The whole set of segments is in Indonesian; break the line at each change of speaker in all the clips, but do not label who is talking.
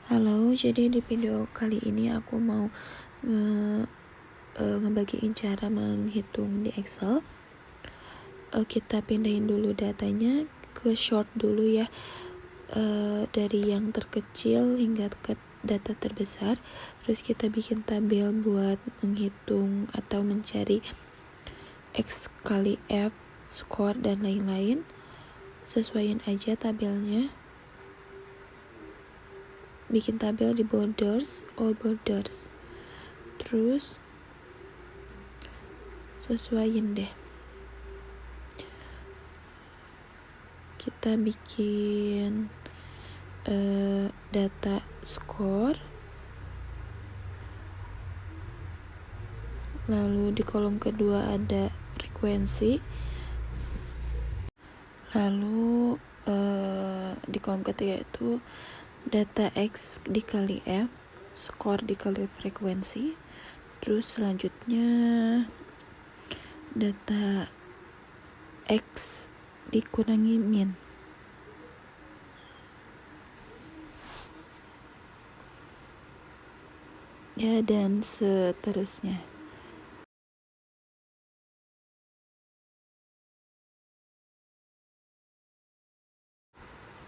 Halo, jadi di video kali ini aku mau ngebagiin cara menghitung di Excel. Kita pindahin dulu datanya ke short dulu ya, dari yang terkecil hingga ke data terbesar. Terus kita bikin tabel buat menghitung atau mencari X kali F, skor, dan lain-lain. Sesuaiin aja tabelnya. Bikin tabel di borders, all borders. Terus sesuaiin deh. Kita bikin data skor, lalu di kolom kedua ada frekuensi, lalu di kolom ketiga itu data X dikali F, skor dikali frekuensi. Terus selanjutnya data X dikurangi min. Ya, dan seterusnya.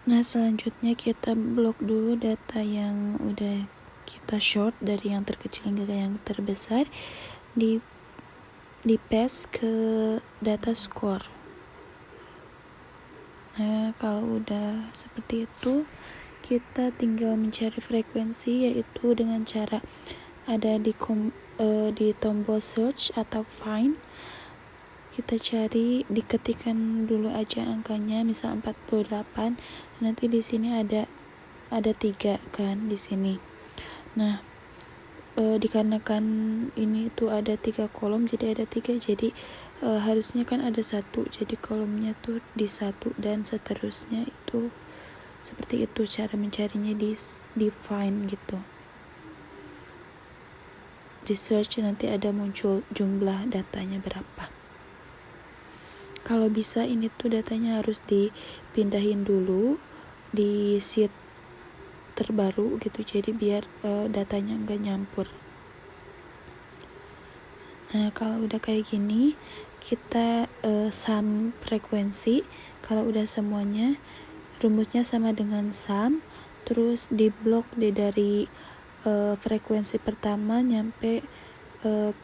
Nah, selanjutnya kita blok dulu data yang udah kita short dari yang terkecil hingga yang terbesar, di paste ke data score. Nah, kalau udah seperti itu, kita tinggal mencari frekuensi, yaitu dengan cara ada di tombol search atau find. Kita cari, diketikkan dulu aja angkanya, misal 48. Nanti di sini ada 3 kan di sini. Nah, dikarenakan ini tuh ada 3 kolom, jadi ada 3, jadi harusnya kan ada 1, jadi kolomnya tuh di 1 dan seterusnya. Itu seperti itu cara mencarinya di find gitu. Di search nanti ada muncul jumlah datanya berapa. Kalau bisa ini tuh datanya harus dipindahin dulu di sheet terbaru gitu, jadi biar datanya enggak nyampur. Nah, kalau udah kayak gini, kita sum frekuensi. Kalau udah semuanya, rumusnya sama dengan sum, terus diblok dari frekuensi pertama nyampe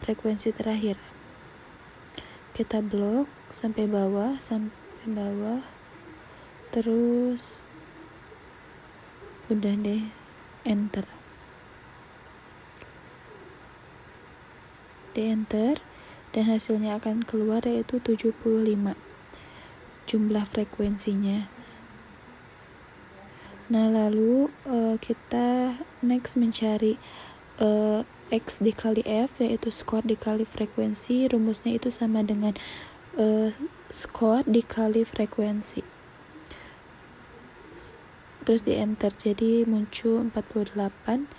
frekuensi terakhir. Kita blok sampai bawah, terus udah deh, enter. Di enter, dan hasilnya akan keluar yaitu 75 jumlah frekuensinya. Nah, lalu kita next mencari X dikali F, yaitu skor dikali frekuensi. Rumusnya itu sama dengan skor dikali frekuensi. Terus di enter, jadi muncul 48.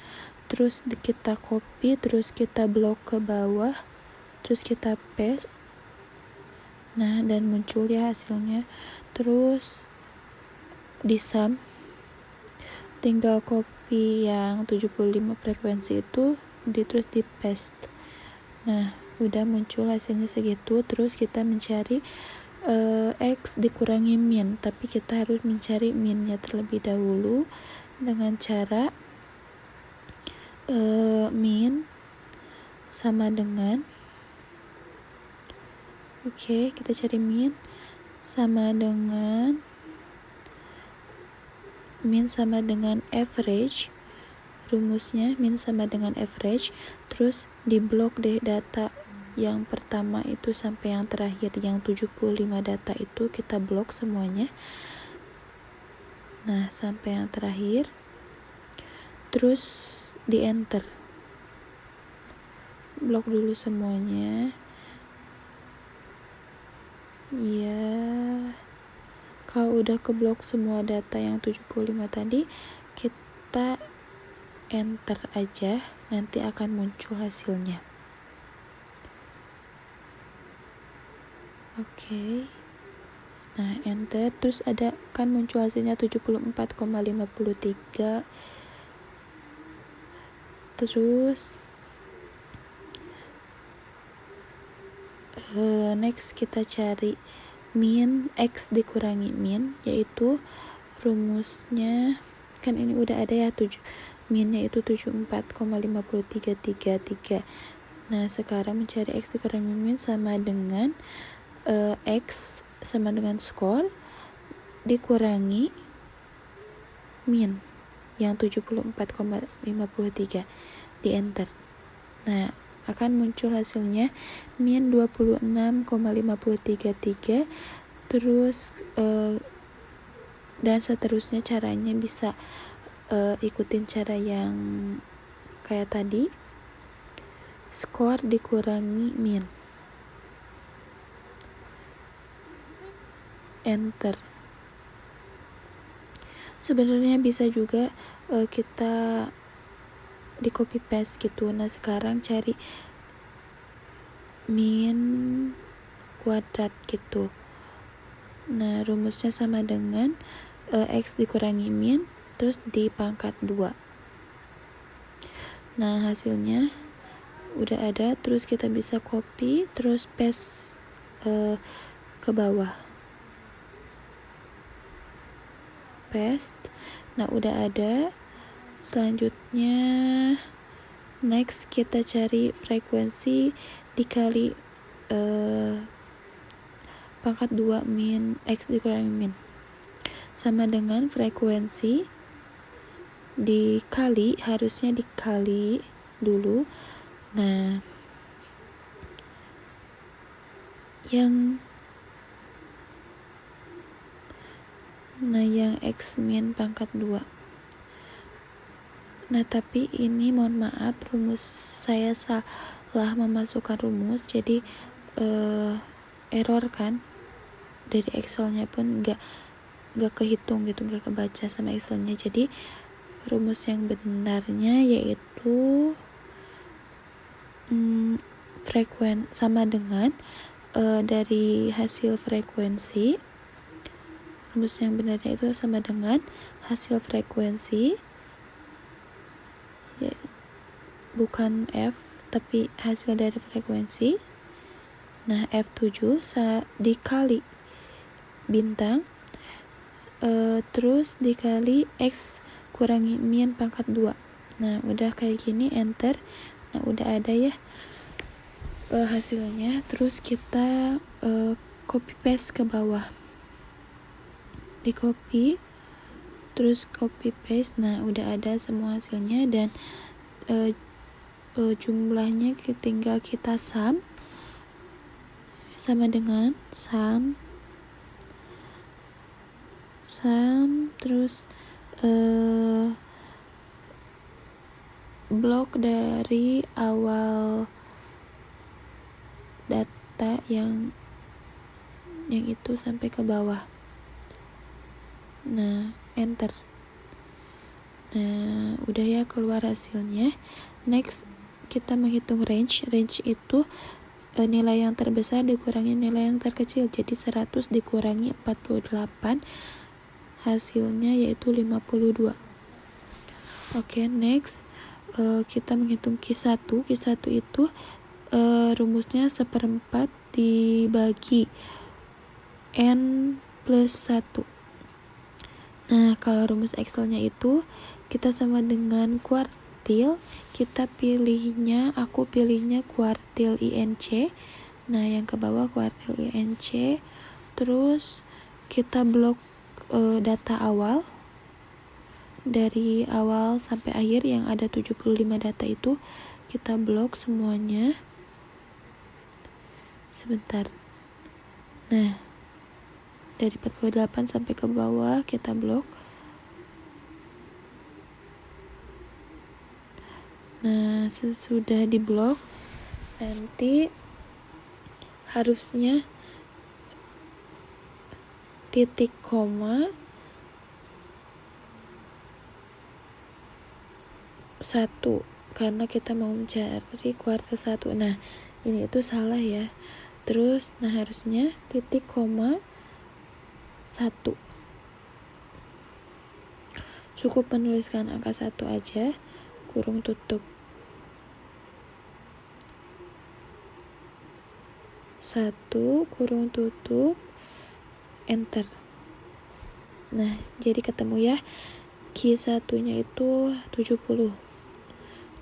Terus kita copy, terus kita blok ke bawah, terus kita paste. Nah, dan muncul ya hasilnya. Terus di sum, tinggal copy yang 75 frekuensi itu terus di paste. Nah, udah muncul hasilnya segitu. Terus kita mencari X dikurangi min, tapi kita harus mencari minnya terlebih dahulu dengan cara min sama dengan kita cari min sama dengan average. Rumusnya min sama dengan average. Terus diblok deh data yang pertama itu sampai yang terakhir, yang 75 data itu kita blok semuanya. Nah, sampai yang terakhir, terus di enter, blok dulu semuanya ya. Kalau udah keblok semua data yang 75 tadi, kita enter aja, nanti akan muncul hasilnya. Nah, enter, terus ada kan muncul hasilnya 74,53. Terus next kita cari min X dikurangi min, yaitu rumusnya kan ini udah ada ya, minnya itu 74,5333. Nah sekarang mencari X dikurangi min sama dengan X sama dengan skor dikurangi min yang 74,53, di enter. Nah akan muncul hasilnya min 26,533. Terus dan seterusnya caranya bisa ikutin cara yang kayak tadi, skor dikurangi min, enter. Sebenarnya bisa juga kita di copy paste gitu. Nah sekarang cari min kuadrat gitu. Nah rumusnya sama dengan X dikurangi min terus dipangkat 2. Nah hasilnya udah ada, terus kita bisa copy terus paste ke bawah, paste. Nah udah ada. Selanjutnya next kita cari frekuensi dikali pangkat 2 min X dikurangi min, sama dengan frekuensi dikali, harusnya dikali dulu. Nah yang X min pangkat 2. Nah tapi ini mohon maaf, rumus saya salah memasukkan rumus, jadi error kan, dari Excelnya pun nggak kehitung gitu, nggak kebaca sama Excelnya. Jadi rumus yang benarnya yaitu sama dengan dari hasil frekuensi, rumus yang benarnya itu sama dengan hasil frekuensi ya, bukan F tapi hasil dari frekuensi. Nah F7 dikali bintang terus dikali X kurangi min pangkat 2. Nah udah kayak gini, enter. Nah udah ada ya hasilnya. Terus kita copy paste ke bawah, di copy terus copy paste. Nah udah ada semua hasilnya, dan jumlahnya tinggal kita sum, sama dengan sum terus blok dari awal data yang itu sampai ke bawah. Nah enter. Nah udah ya, keluar hasilnya. Next kita menghitung range itu nilai yang terbesar dikurangi nilai yang terkecil, jadi 100 dikurangi 48, hasilnya yaitu 52. Oke, next kita menghitung Q1 itu rumusnya 1/4 dibagi N plus 1. Nah kalau rumus Excelnya itu kita sama dengan kuartil, aku pilihnya kuartil INC. Nah yang ke bawah kuartil INC, terus kita blok data awal, dari awal sampai akhir yang ada 75 data itu kita blok semuanya. Sebentar. Nah dari 48 sampai ke bawah kita blok. Nah sesudah diblok nanti harusnya titik koma 1 karena kita mau mencari kuartil 1. Nah ini itu salah ya. Terus nah harusnya titik koma 1. Cukup menuliskan angka 1 aja, kurung tutup. 1 kurung tutup enter. Nah, jadi ketemu ya. Q1 nya itu 70.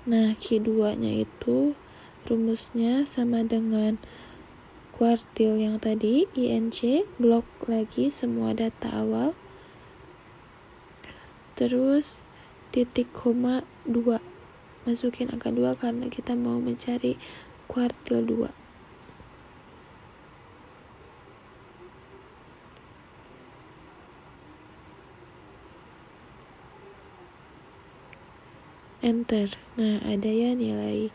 Nah, Q2 nya itu rumusnya sama dengan kuartil yang tadi, INC, blok lagi semua data awal. Terus titik koma 2. Masukin angka 2 karena kita mau mencari kuartil 2. Enter. Nah, ada ya nilai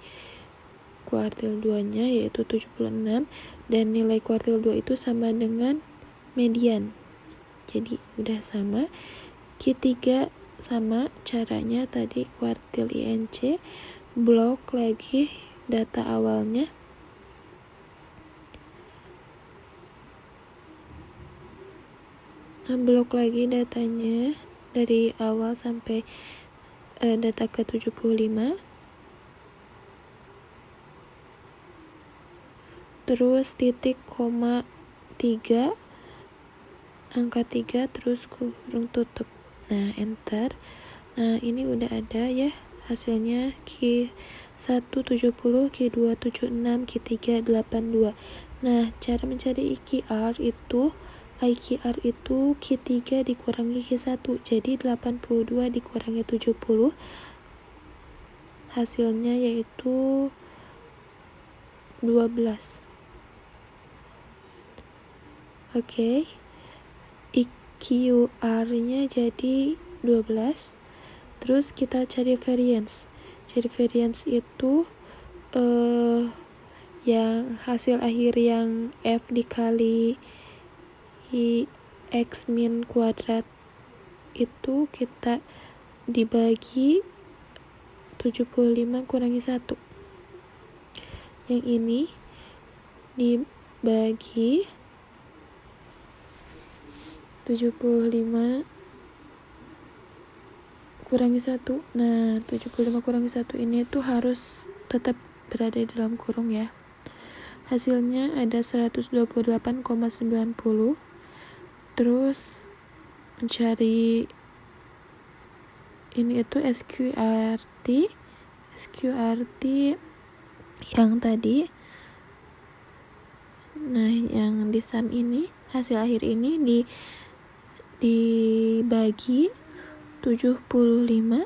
kuartil 2-nya yaitu 76 dan nilai kuartil 2 itu sama dengan median. Jadi udah sama. Q3 sama caranya tadi kuartil INC, blok lagi data awalnya. Nah, blok lagi datanya dari awal sampai data ke 75. Terus titik koma 3, angka 3, terus kurung tutup. Nah, enter. Nah, ini udah ada ya hasilnya. Q1 70, Q2 76, Q3 82. Nah, cara mencari IQR itu Q3 dikurangi Q1, jadi 82 dikurangi 70, hasilnya yaitu 12. Oke. IQR-nya jadi 12. Terus kita cari variance. Cari variance itu yang hasil akhir yang F dikali X min kuadrat itu kita dibagi 75 kurangi 1. Yang ini dibagi 75 kurangi 1. Nah, 75 kurangi 1 ini tuh harus tetap berada di dalam kurung ya. Hasilnya ada 128,90. Terus mencari ini itu SQRT yang tadi. Nah, yang di sum ini, hasil akhir ini dibagi 75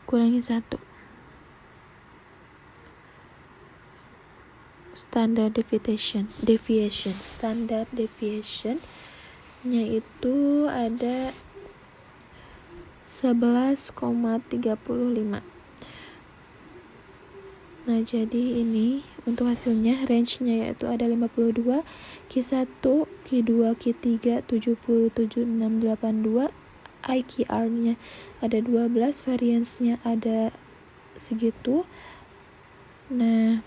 kurangi 1. Standard deviation nya itu ada 11,35. Nah, jadi ini untuk hasilnya, range-nya yaitu ada 52, Q1, Q2, Q3, 70, 76, 82, IQR-nya ada 12, variance-nya ada segitu. Nah,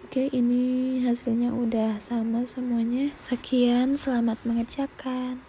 oke, ini hasilnya udah sama semuanya. Sekian, selamat mengerjakan.